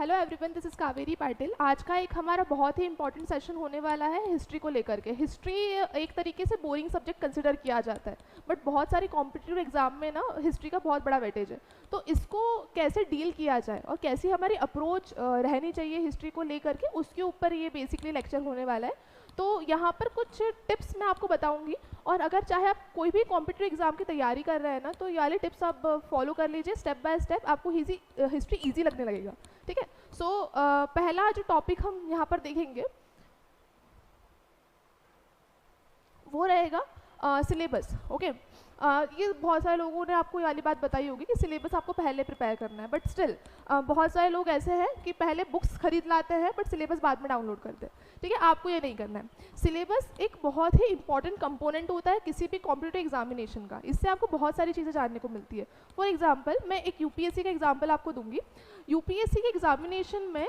Hello everyone, this is Kaveri Patil. आज का एक हमारा बहुत ही इंपॉर्टेंट सेशन होने वाला है हिस्ट्री को लेकर के। हिस्ट्री एक तरीके से बोरिंग सब्जेक्ट कंसिडर किया जाता है, बट बहुत सारे कॉम्पिटिटिव एग्जाम में ना हिस्ट्री का बहुत बड़ा वेटेज है। तो इसको कैसे डील किया जाए और कैसी हमारी अप्रोच रहनी चाहिए हिस्ट्री को लेकर के, उसके ऊपर ये बेसिकली लेक्चर होने वाला है। तो यहाँ पर कुछ टिप्स मैं आपको बताऊंगी, और अगर चाहे आप कोई भी कॉम्पिटिटिव एग्जाम की तैयारी कर रहे हैं ना, तो ये वाले टिप्स आप फॉलो कर लीजिए स्टेप बाय स्टेप, आपको हिस्ट्री ईजी लगने लगेगा। ठीक है। सो पहला जो टॉपिक हम यहाँ पर देखेंगे वो रहेगा सिलेबस। ओके। ये बहुत सारे लोगों ने आपको ये वाली बात बताई होगी कि सिलेबस आपको पहले प्रिपेयर करना है, बट स्टिल बहुत सारे लोग ऐसे हैं कि पहले बुक्स खरीद लाते हैं बट सिलेबस बाद में डाउनलोड करते हैं। ठीक है, आपको ये नहीं करना है। सिलेबस एक बहुत ही इंपॉर्टेंट कंपोनेंट होता है किसी भी कॉम्पिटिटिव एग्जामिनेशन का। इससे आपको बहुत सारी चीज़ें जानने को मिलती है। फॉर एग्जाम्पल, मैं एक यूपीएससी का एग्जाम्पल आपको दूंगी। यूपीएससी के एग्जामिनेशन में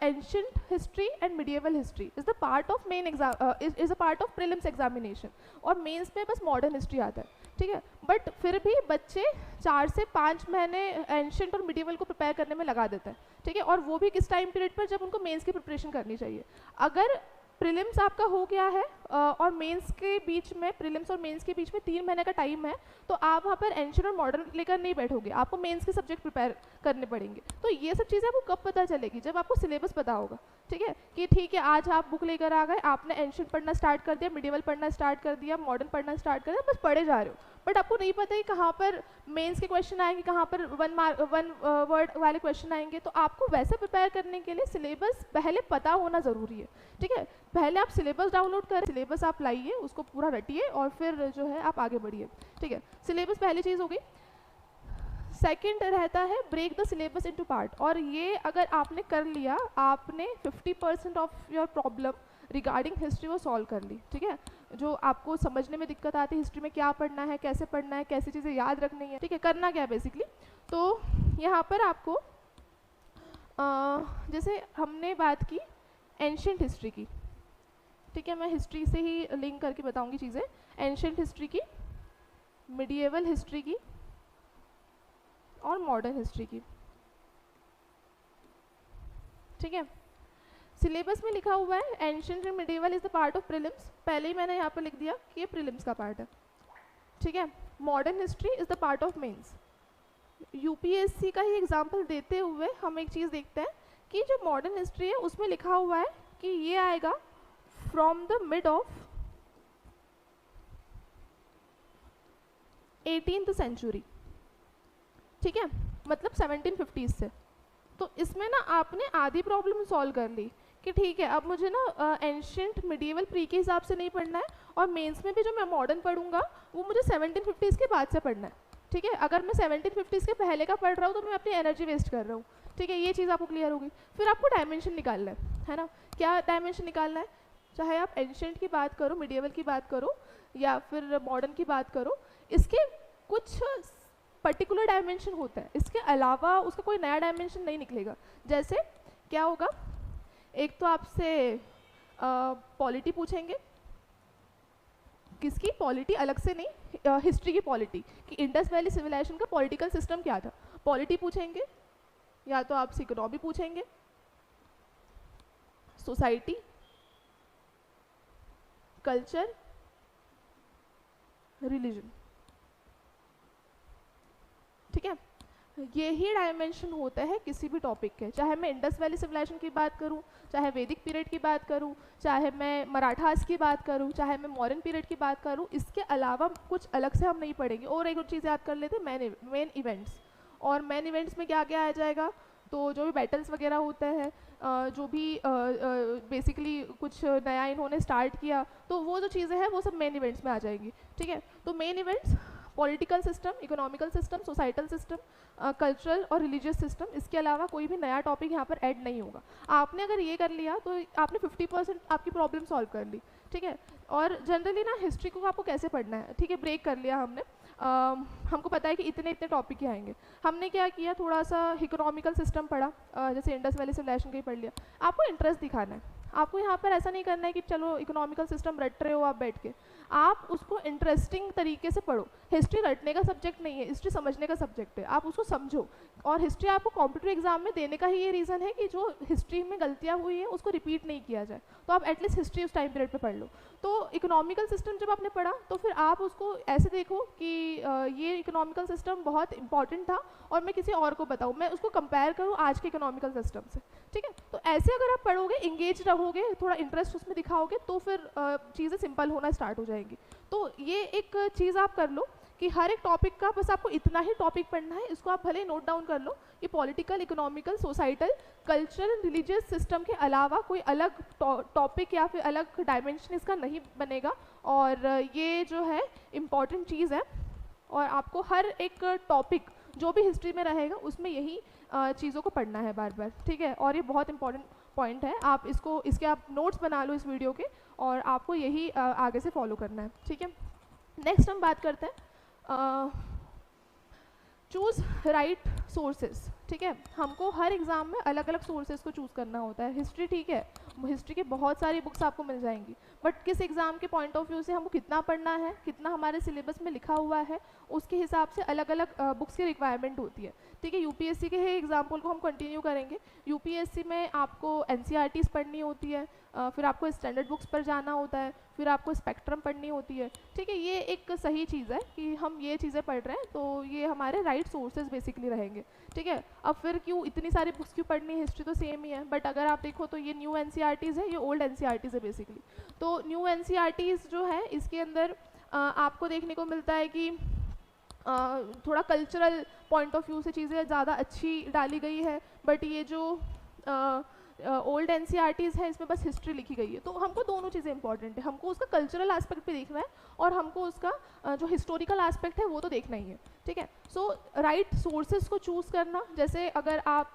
ancient history and medieval history is the part of main exam, is a part of prelims examination, और मेंस में बस मॉडर्न हिस्ट्री आता है। ठीक है, बट फिर भी बच्चे 4 से 5 महीने एंशिएंट और मिडिएवल को प्रिपेयर करने में लगा देते हैं। ठीक है, और वो भी किस टाइम पीरियड पर, जब उनको मेंस की प्रिपरेशन करनी चाहिए। अगर प्रीलिम्स आपका हो गया है और मेंस के बीच में, प्रीलिम्स और मेंस के बीच में 3 महीने का टाइम है, तो आप वहाँ पर एंशिएंट और मॉडर्न लेकर नहीं बैठोगे, आपको मेंस के सब्जेक्ट प्रिपेयर करने पड़ेंगे। तो ये सब चीज़ें आपको कब पता चलेगी? जब आपको सिलेबस पता होगा। ठीक है, कि ठीक है आज आप बुक लेकर आ गए, आपने एंशिएंट पढ़ना स्टार्ट कर दिया, मिडिवल पढ़ना स्टार्ट कर दिया, मॉडर्न पढ़ना स्टार्ट कर दिया, बस पढ़े जा रहे हो, बट आपको नहीं पता कि कहाँ पर मेंस के क्वेश्चन आएंगे, कहाँ पर वन वर्ड वाले क्वेश्चन आएंगे। तो आपको वैसे प्रिपेयर करने के लिए सिलेबस पहले पता होना ज़रूरी है। ठीक है, पहले आप सिलेबस डाउनलोड करें, सिलेबस आप लाइए, उसको पूरा रटिए, और फिर जो है आप आगे बढ़िए। ठीक है, सिलेबस पहली चीज़ हो गई। सेकंड रहता है break the syllabus into part, और ये अगर आपने कर लिया, आपने 50% of your problem regarding history वो सॉल्व कर ली। ठीक है, जो आपको समझने में दिक्कत आती है हिस्ट्री में, क्या पढ़ना है, कैसे पढ़ना है, कैसी चीज़ें याद रखनी है। ठीक है, करना क्या है बेसिकली, तो यहाँ पर आपको जैसे हमने बात की एंशिएंट हिस्ट्री की। ठीक है, मैं हिस्ट्री से ही लिंक करके बताऊंगी चीज़ें। एंशिएंट हिस्ट्री की, मिडिएवल हिस्ट्री की और मॉडर्न हिस्ट्री की। ठीक है, सिलेबस में लिखा हुआ है ancient and medieval is the part of prelims, पहले ही मैंने यहाँ पर लिख दिया कि ये प्रीलिम्स का पार्ट है। ठीक है, modern history is the part of mains. UPSC का ही एग्जांपल देते हुए हम एक चीज़ देखते हैं कि जो मॉडर्न हिस्ट्री है उसमें लिखा हुआ है कि ये आएगा from the mid of 18th century. ठीक है, मतलब 1750s से। तो इसमें ना आपने आधी प्रॉब्लम सॉल्व कर ली कि ठीक है अब मुझे ना एंशिएंट मिडिएवल प्री के हिसाब से नहीं पढ़ना है, और मेंस में भी जो मैं मॉडर्न पढ़ूंगा वो मुझे 1750s के बाद से पढ़ना है। ठीक है, अगर मैं 1750s के पहले का पढ़ रहा हूँ तो मैं अपनी एनर्जी वेस्ट कर रहा हूँ। ठीक है, ये चीज़ आपको क्लियर होगी। फिर आपको डायमेंशन निकालना है ना। क्या डायमेंशन निकालना है? चाहे आप एंशिएंट की बात करो, मिडिएवल की बात करो, या फिर मॉडर्न की बात करो, इसके कुछ पर्टिकुलर डायमेंशन होता है, इसके अलावा उसका कोई नया डायमेंशन नहीं निकलेगा। जैसे क्या होगा, एक तो आपसे पॉलिटी पूछेंगे, किसकी पॉलिटी, अलग से नहीं, हिस्ट्री की पॉलिटी, कि इंडस वैली सिविलाइजेशन का पॉलिटिकल सिस्टम क्या था, पॉलिटी पूछेंगे, या तो आपसे इकोनॉमी पूछेंगे, सोसाइटी, कल्चर, रिलीजन। ठीक है, यही डायमेंशन होता है किसी भी टॉपिक के, चाहे मैं इंडस वैली सिविलाइजेशन की बात करूं, चाहे वैदिक पीरियड की बात करूं, चाहे मैं मराठास की बात करूं, चाहे मैं मॉडर्न पीरियड की बात करूं। इसके अलावा कुछ अलग से हम नहीं पढ़ेंगे। और एक और चीज़ याद कर लेते हैं, मेन इवेंट्स। और मेन इवेंट्स में क्या क्या आ जाएगा, तो जो भी बैटल्स वगैरह होते हैं, जो भी बेसिकली कुछ नया इन्होंने स्टार्ट किया, तो वो जो चीज़ें हैं वो सब मेन इवेंट्स में आ जाएंगी। ठीक है, तो main events, political system, economical system, societal system, cultural और रिलीजियस सिस्टम। इसके अलावा कोई भी नया टॉपिक यहाँ पर ऐड नहीं होगा। आपने अगर ये कर लिया तो आपने 50% आपकी प्रॉब्लम सॉल्व कर ली। ठीक है, और जनरली ना हिस्ट्री को आपको कैसे पढ़ना है, ठीक है, ब्रेक कर लिया हमने। हमको पता है कि इतने इतने टॉपिक ही आएंगे। हमने क्या किया, थोड़ा सा इकोनॉमिकल सिस्टम पढ़ा, जैसे इंडस वैली सिविलाइजेशन का ही पढ़ लिया। आपको इंटरेस्ट दिखाना है, आपको यहाँ पर ऐसा नहीं करना है कि चलो इकोनॉमिकल सिस्टम रट रहे हो आप बैठ के, आप उसको इंटरेस्टिंग तरीके से पढ़ो। हिस्ट्री रटने का सब्जेक्ट नहीं है, हिस्ट्री समझने का सब्जेक्ट है, आप उसको समझो। और हिस्ट्री आपको कॉम्पिटिटिव एग्जाम में देने का ही ये रीज़न है कि जो हिस्ट्री में गलतियाँ हुई हैं उसको रिपीट नहीं किया जाए, तो आप एटलीस्ट हिस्ट्री उस टाइम पीरियड पे पढ़ लो। तो इकोनॉमिकल सिस्टम जब आपने पढ़ा तो फिर आप उसको ऐसे देखो कि ये इकोनॉमिकल सिस्टम बहुत इंपॉर्टेंट था और मैं किसी और को बताऊँ, मैं उसको कंपेयर करूँ आज के इकोनॉमिकल सिस्टम से, ठीक है। तो ऐसे अगर आप पढ़ोगे, इंगेज रहोगे, थोड़ा इंटरेस्ट उसमें दिखाओगे, तो फिर चीज़ें सिंपल होना स्टार्ट हो जाएंगी। तो ये एक चीज़ आप कर लो कि हर एक टॉपिक का बस आपको इतना ही टॉपिक पढ़ना है, इसको आप भले नोट डाउन कर लो कि political, economical, societal, cultural, religious system के अलावा कोई अलग टॉपिक या फिर अलग डायमेंशन इसका नहीं बनेगा। और ये जो है इम्पॉर्टेंट चीज़ है, और आपको हर एक टॉपिक जो भी हिस्ट्री में रहेगा उसमें यही चीज़ों को पढ़ना है बार बार, ठीक है। और ये बहुत इंपॉर्टेंट पॉइंट है, आप इसके आप नोट्स बना लो इस वीडियो के, और आपको यही आगे से फॉलो करना है, ठीक है। नेक्स्ट हम बात करते हैं चूज़ राइट सोर्सेज, ठीक है। हमको हर एग्ज़ाम में अलग अलग सोर्सेज को चूज़ करना होता है। हिस्ट्री, ठीक है, हिस्ट्री के बहुत सारी बुक्स आपको मिल जाएंगी, बट किस एग्ज़ाम के पॉइंट ऑफ व्यू से हमको कितना पढ़ना है, कितना हमारे सिलेबस में लिखा हुआ है, उसके हिसाब से अलग अलग बुक्स की रिक्वायरमेंट होती है, ठीक है। यूपीएससी के ही एग्जाम्पल को हम कंटिन्यू करेंगे। यूपीएससी में आपको एनसीईआरटीज़ पढ़नी होती है, फिर आपको स्टैंडर्ड बुक्स पर जाना होता है, फिर आपको स्पेक्ट्रम पढ़नी होती है, ठीक है। ये एक सही चीज़ है कि हम ये चीज़ें पढ़ रहे हैं, तो ये हमारे राइट सोर्सेज बेसिकली रहेंगे, ठीक है। अब फिर क्यों इतनी सारी बुक्स क्यों पढ़नी है, हिस्ट्री तो सेम ही है, बट अगर आप देखो तो ये न्यू एनसीईआरटीज़ है, ये ओल्ड एनसीईआरटीज़ है बेसिकली। तो न्यू एनसीईआरटीज़ जो है इसके अंदर आपको देखने को मिलता है कि थोड़ा कल्चरल पॉइंट ऑफ व्यू से चीज़ें ज़्यादा अच्छी डाली गई है, बट ये जो ओल्ड एनसीईआरटीज़ है इसमें बस हिस्ट्री लिखी गई है। तो हमको दोनों चीज़ें इंपॉर्टेंट है, हमको उसका कल्चरल एस्पेक्ट भी देखना है और हमको उसका जो हिस्टोरिकल एस्पेक्ट है वो तो देखना ही है, ठीक है। सो राइट सोर्सेज को चूज़ करना, जैसे अगर आप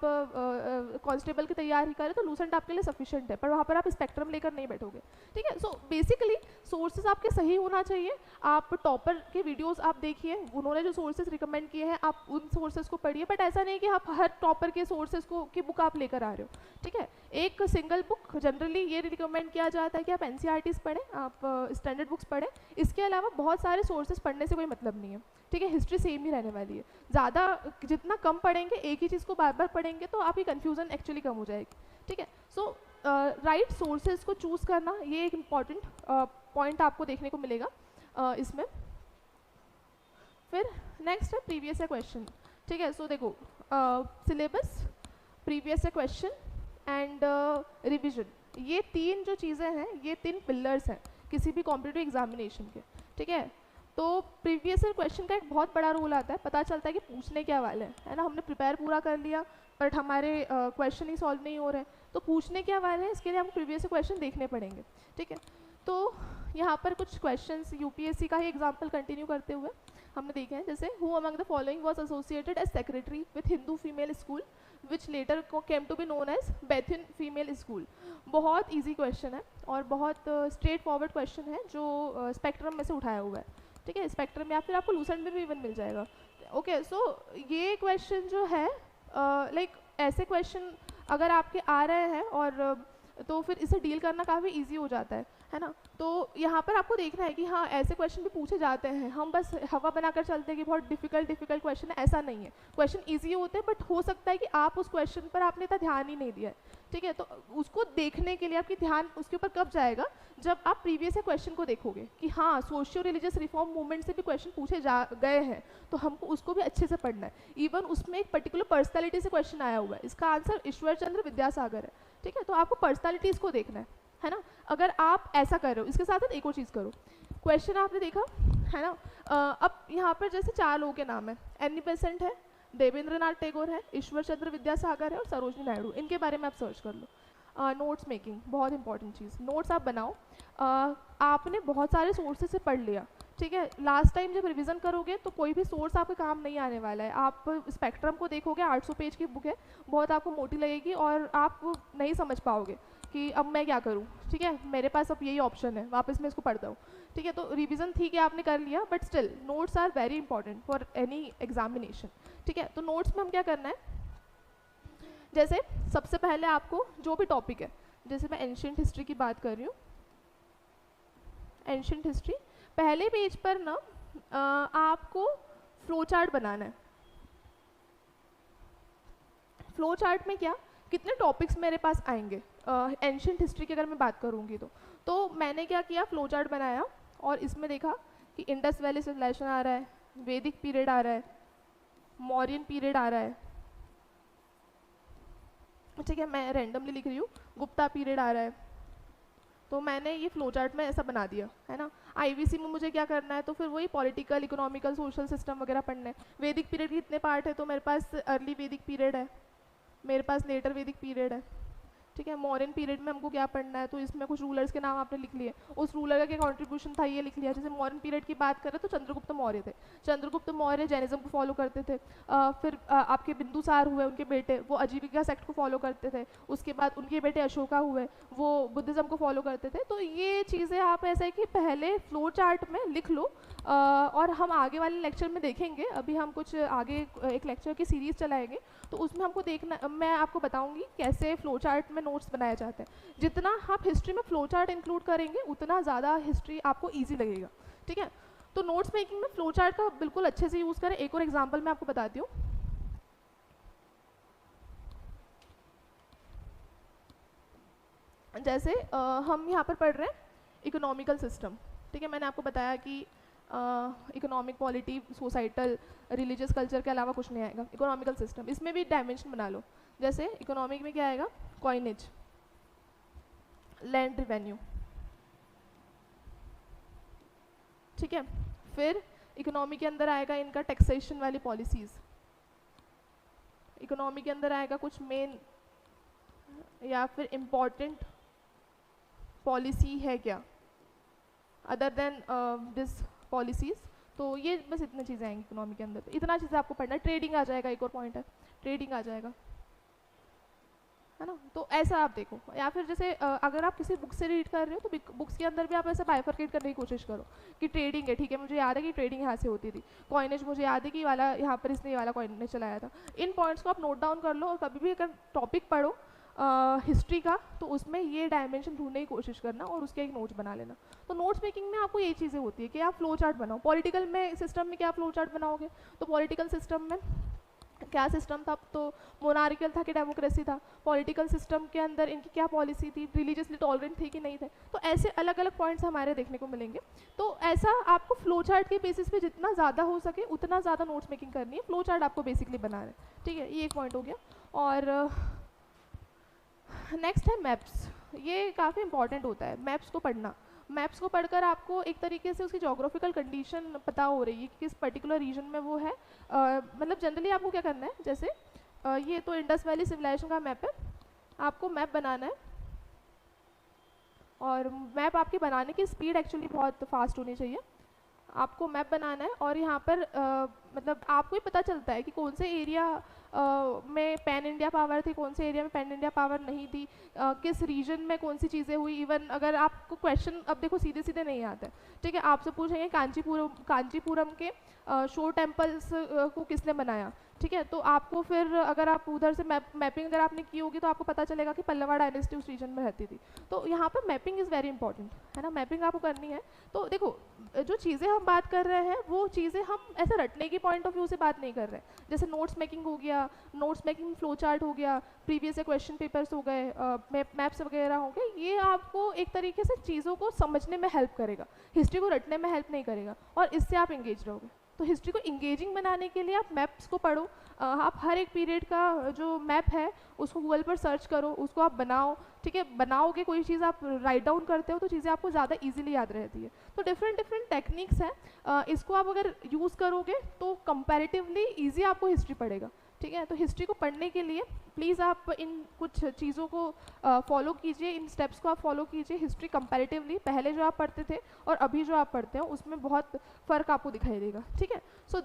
कांस्टेबल की तैयारी करें तो लूसेंट आपके लिए सफिशिएंट है, पर वहाँ पर आप स्पेक्ट्रम लेकर नहीं बैठोगे, ठीक है। सो बेसिकली सोर्सेज आपके सही होना चाहिए। आप टॉपर के वीडियोस आप देखिए, उन्होंने जो सोर्सेज रिकमेंड किए हैं आप उन सोर्सेज को पढ़िए, बट ऐसा नहीं कि आप हर टॉपर के सोर्सेज की बुक आप लेकर आ रहे हो, ठीक है। एक सिंगल बुक जनरली ये रिकमेंड किया जाता है कि आप एनसीईआरटीज़ पढ़ें, आप स्टैंडर्ड बुक्स पढ़ें, इसके अलावा बहुत सारे सोर्सेज पढ़ने से कोई मतलब नहीं है, ठीक है। हिस्ट्री सेम ही रहने वाली है, ज़्यादा जितना कम पढ़ेंगे, एक ही चीज़ को बार बार पढ़ेंगे तो आपकी कन्फ्यूज़न एक्चुअली कम हो जाएगी, ठीक है। सो राइट सोर्सेज को चूज़ करना ये एक इम्पॉर्टेंट पॉइंट आपको देखने को मिलेगा इसमें। फिर नेक्स्ट है प्रीवियस क्वेश्चन, ठीक है। सो देखो syllabus, previous question and revision, ये तीन जो चीज़ें हैं, ये तीन पिलर्स हैं किसी भी कॉम्पिटिटिव एग्जामिनेशन के, ठीक है। तो प्रीवियस क्वेश्चन का एक बहुत बड़ा रोल आता है, पता चलता है कि पूछने क्या वाले हैं, है ना। हमने प्रिपेयर पूरा कर लिया बट हमारे क्वेश्चन ही सॉल्व नहीं हो रहे हैं, तो पूछने क्या वाले हैं इसके लिए हमको प्रीवियस क्वेश्चन देखने पड़ेंगे, ठीक है। तो यहाँ पर कुछ क्वेश्चंस यूपीएससी का ही एग्जांपल कंटिन्यू करते हुए हमने देखे हैं, जैसे who among the following was associated as secretary with Hindu female school which later came to be known as Bethune female school. बहुत ईजी क्वेश्चन है और बहुत स्ट्रेट फॉरवर्ड क्वेश्चन है जो स्पेक्ट्रम में से उठाया हुआ है, ठीक है। स्पेक्ट्रम या फिर आपको लूसेंट में भी इवन मिल जाएगा, ओके। सो ये क्वेश्चन जो है लाइक ऐसे क्वेश्चन अगर आपके आ रहे हैं और तो फिर इसे डील करना काफ़ी इजी हो जाता है ना। तो यहाँ पर आपको देखना है कि हाँ ऐसे क्वेश्चन भी पूछे जाते हैं, हम बस हवा बनाकर चलते हैं कि बहुत डिफिकल्ट क्वेश्चन है, ऐसा नहीं है। क्वेश्चन इजी होते हैं बट हो सकता है कि आप उस क्वेश्चन पर आपने इतना ध्यान ही नहीं दिया है, ठीक है। तो उसको देखने के लिए आपकी ध्यान उसके ऊपर कब जाएगा, जब आप प्रीवियस क्वेश्चन को देखोगे कि हाँ सोशियो रिलीजियस रिफॉर्म मूवमेंट से भी क्वेश्चन पूछे गए हैं, तो हमको उसको भी अच्छे से पढ़ना है। इवन उसमें एक पर्टिकुलर पर्सनैलिटी से क्वेश्चन आया हुआ है, इसका आंसर ईश्वर चंद्र विद्यासागर है, ठीक है। तो आपको पर्सनैलिटीज़ को देखना है ना। अगर आप ऐसा कर रहे हो, इसके साथ साथ एक और चीज़ करो, क्वेश्चन आपने देखा है ना। अब यहाँ पर जैसे 4 लोगों के नाम है, एनी बेसेंट है, देवेंद्रनाथ टैगोर है, ईश्वर चंद्र विद्यासागर है और सरोजनी नायडू, इनके बारे में आप सर्च कर लो। नोट्स मेकिंग बहुत इंपॉर्टेंट चीज़, नोट्स आप बनाओ। आपने बहुत सारे सोर्सेज से पढ़ लिया, ठीक है। लास्ट टाइम जब रिवीजन करोगे तो कोई भी सोर्स आपके काम नहीं आने वाला है। आप स्पेक्ट्रम को देखोगे, 800 पेज की बुक है, बहुत आपको मोटी लगेगी और आप नहीं समझ पाओगे कि अब मैं क्या करूं, ठीक है। मेरे पास अब यही ऑप्शन है, वापस मैं इसको पढ़ता हूँ, ठीक है। तो रिवीजन ठीक है आपने कर लिया, but still notes are very important for any examination, ठीक है। तो नोट्स में हम क्या करना है, जैसे सबसे पहले आपको जो भी टॉपिक है, जैसे मैं एंशियंट हिस्ट्री की बात कर रही हूँ, एंशियंट हिस्ट्री, पहले पेज पर ना आपको फ्लो चार्ट बनाना है। फ्लो चार्ट में क्या, कितने टॉपिक्स मेरे पास आएंगे एंशियंट हिस्ट्री की अगर मैं बात करूँगी तो मैंने क्या किया, फ्लो चार्ट बनाया और इसमें देखा कि इंडस वैली सिविलाइजेशन आ रहा है, वैदिक पीरियड आ रहा है, मौर्यन पीरियड आ रहा है, ठीक है, मैं रैंडमली लिख रही हूँ, गुप्ता पीरियड आ रहा है। तो मैंने ये फ्लो चार्ट में ऐसा बना दिया है ना। आईवीसी में मुझे क्या करना है, तो फिर वही पॉलिटिकल, इकोनॉमिकल, सोशल सिस्टम वगैरह पढ़ना है। वैदिक पीरियड के इतने पार्ट है, तो मेरे पास अर्ली वैदिक पीरियड है, मेरे पास लेटर वैदिक पीरियड है, ठीक है। मॉडर्न पीरियड में हमको क्या पढ़ना है, तो इसमें कुछ रूलर्स के नाम आपने लिख लिए, उस रूलर का क्या कॉन्ट्रीब्यूशन था ये लिख लिया। जैसे मॉडर्न पीरियड की बात करें तो चंद्रगुप्त मौर्य थे, चंद्रगुप्त मौर्य जैनिज्म को फॉलो करते थे। फिर आपके बिंदुसार हुए, उनके बेटे, वो आजीविका सेक्ट को फॉलो करते थे। उसके बाद उनके बेटे अशोका हुए, वो बुद्धिज्म को फॉलो करते थे। तो ये चीज़ें आप ऐसा है कि पहले फ्लो चार्ट में लिख लो, और हम आगे वाले लेक्चर में देखेंगे। अभी हम कुछ आगे एक लेक्चर की सीरीज़ चलाएंगे, तो उसमें हमको देखना, मैं आपको बताऊंगी कैसे फ्लो चार्ट में नोट्स बनाए जाते हैं। जितना आप हिस्ट्री में फ्लो चार्ट इंक्लूड करेंगे उतना ज़्यादा हिस्ट्री आपको ईजी लगेगा, ठीक है। तो नोट्स मेकिंग में फ्लो चार्ट का बिल्कुल अच्छे से यूज़ करें। एक और एग्जाम्पल मैं आपको बताती हूँ। जैसे हम यहाँ पर पढ़ रहे हैं इकोनॉमिकल सिस्टम, ठीक है। मैंने आपको बताया कि economic, polity, societal, religious, culture के अलावा कुछ नहीं आएगा। इकोनॉमिकल सिस्टम, इसमें भी डायमेंशन बना लो। जैसे इकोनॉमिक में क्या आएगा, कॉइनेज, लैंड रिवेन्यू, ठीक है। फिर इकोनॉमी के अंदर आएगा इनका टैक्सेशन वाली पॉलिसीज़। इकोनॉमी के अंदर आएगा कुछ मेन या फिर इम्पॉर्टेंट पॉलिसी है क्या अदर देन दिस पॉलिसीज़। तो ये बस इतनी चीज़ें आएंगी इकोनॉमी के अंदर। तो इतना चीज़ें आपको पढ़ना है। ट्रेडिंग आ जाएगा, एक और पॉइंट है, ट्रेडिंग आ जाएगा, है ना। तो ऐसा आप देखो, या फिर जैसे अगर आप किसी बुक से रीड कर रहे हो तो बुक्स के अंदर भी आप ऐसे बाइफरकेट करने की कोशिश करो कि ट्रेडिंग है, ठीक है, मुझे याद है कि ट्रेडिंग यहाँ से होती थी। कॉइनेज मुझे याद है कि वाला यहाँ पर इसने ये वाला कॉइनेज चलाया था। इन पॉइंट्स को आप नोट डाउन कर लो, और कभी भी अगर टॉपिक पढ़ो हिस्ट्री का तो उसमें ये डायमेंशन ढूंढने की कोशिश करना और उसके एक नोट्स बना लेना। तो नोट्स मेकिंग में आपको ये चीज़ें होती है कि आप फ्लो चार्ट बनाओ। पॉलिटिकल में सिस्टम में क्या फ्लो चार्ट बनाओगे, तो पॉलिटिकल सिस्टम में क्या सिस्टम था, तो मोनार्कियल था कि डेमोक्रेसी था। पॉलिटिकल सिस्टम के अंदर इनकी क्या पॉलिसी थी, रिलीजियसली टॉलरेंट थे कि नहीं थे। तो ऐसे अलग अलग पॉइंट्स हमारे देखने को मिलेंगे। तो ऐसा आपको फ्लो चार्ट के बेसिस पे जितना ज़्यादा हो सके उतना ज़्यादा नोट्स मेकिंग करनी है। फ्लो चार्ट आपको बेसिकली बनाना है, ठीक है। ये एक पॉइंट हो गया। और नेक्स्ट है मैप्स। ये काफ़ी इंपॉर्टेंट होता है मैप्स को पढ़ना। मैप्स को पढ़कर आपको एक तरीके से उसकी जोग्राफिकल कंडीशन पता हो रही है कि किस पर्टिकुलर रीजन में वो है। मतलब जनरली आपको क्या करना है, जैसे ये तो इंडस वैली सिविलाइजेशन का मैप है, आपको मैप बनाना है। और मैप आपके बनाने की स्पीड एक्चुअली बहुत फास्ट होनी चाहिए। आपको मैप बनाना है और यहाँ पर मतलब आपको ही पता चलता है कि कौन से एरिया में पैन इंडिया पावर थी, कौन से एरिया में पैन इंडिया पावर नहीं थी, किस रीजन में कौन सी चीज़ें हुई। इवन अगर आपको क्वेश्चन अब देखो सीधे सीधे नहीं आता है, ठीक है, आपसे पूछेंगे कांचीपुरम के शोर टेम्पल्स को किसने बनाया, ठीक है। तो आपको फिर अगर आप उधर से मैपिंग अगर आपने की होगी तो आपको पता चलेगा कि पल्लवा डायनेस्टी उस रीजन में रहती थी। तो यहाँ पर मैपिंग इज़ वेरी इंपॉर्टेंट, है ना। मैपिंग आपको करनी है। तो देखो जो चीज़ें हम बात कर रहे हैं वो चीज़ें हम ऐसे रटने की पॉइंट ऑफ व्यू से बात नहीं कर रहे हैं। जैसे नोट्स मेकिंग हो गया, नोट्स मेकिंग फ्लो चार्ट हो गया, प्रीवियस से क्वेश्चन पेपर्स हो गए, मैप्स वगैरह हो गए। ये आपको एक तरीके से चीज़ों को समझने में हेल्प करेगा, हिस्ट्री को रटने में हेल्प नहीं करेगा, और इससे आप इंगेज रहोगे। तो हिस्ट्री को इंगेजिंग बनाने के लिए आप मैप्स को पढ़ो। आप हर एक पीरियड का जो मैप है उसको गूगल पर सर्च करो, उसको आप बनाओ, ठीक है। बनाओगे कोई चीज़ आप राइट डाउन करते हो तो चीज़ें आपको ज़्यादा इजीली याद रहती है। तो डिफरेंट डिफरेंट टेक्निक्स हैं, इसको आप अगर यूज़ करोगे तो कंपैरेटिवली इजी आपको हिस्ट्री पड़ेगा, ठीक है। तो हिस्ट्री को पढ़ने के लिए प्लीज़ आप इन कुछ चीज़ों को फॉलो कीजिए, इन स्टेप्स को आप फॉलो कीजिए। हिस्ट्री कंपैरेटिवली पहले जो आप पढ़ते थे और अभी जो आप पढ़ते हो उसमें बहुत फ़र्क आपको दिखाई देगा, ठीक है। सो